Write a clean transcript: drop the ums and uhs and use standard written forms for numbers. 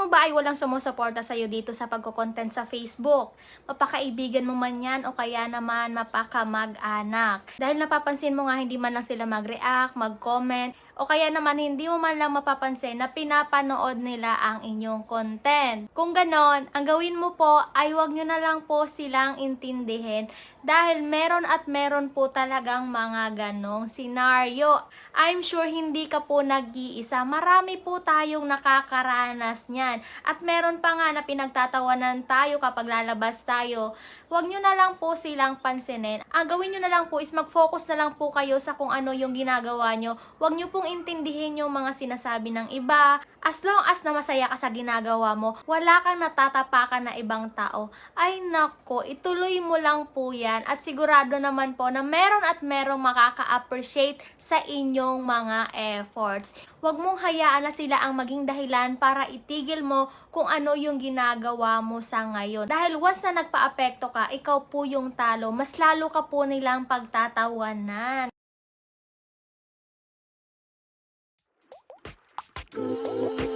mo ba ay walang sumusuporta sa'yo dito sa pagko-content sa Facebook? Mapakaibigan mo man yan o kaya naman mapakamag-anak. Dahil napapansin mo nga hindi man lang sila mag-react, mag-comment, o kaya naman hindi mo man lang mapapansin na pinapanood nila ang inyong content. Kung ganon, ang gawin mo po ay wag nyo na lang po silang intindihin dahil meron at meron po talagang mga ganong senaryo. I'm sure hindi ka po nag-iisa. Marami po tayong nakakaranas niyan. At meron pa nga na pinagtatawanan tayo kapag lalabas tayo. Huwag nyo na lang po silang pansinin. Ang gawin nyo na lang po is mag-focus na lang po kayo sa kung ano yung ginagawa nyo. Huwag nyo pong intindihin yung mga sinasabi ng iba. As long as na masaya ka sa ginagawa mo, wala kang natatapakan na ibang tao. Ay nako, ituloy mo lang po yan at sigurado naman po na meron at merong makaka-appreciate sa inyong mga efforts. Huwag mong hayaan na sila ang maging dahilan para itigil mo kung ano yung ginagawa mo sa ngayon. Dahil once na nagpa-apekto ka, ikaw po yung talo. Mas lalo ka po nilang pagtatawanan. Ooh.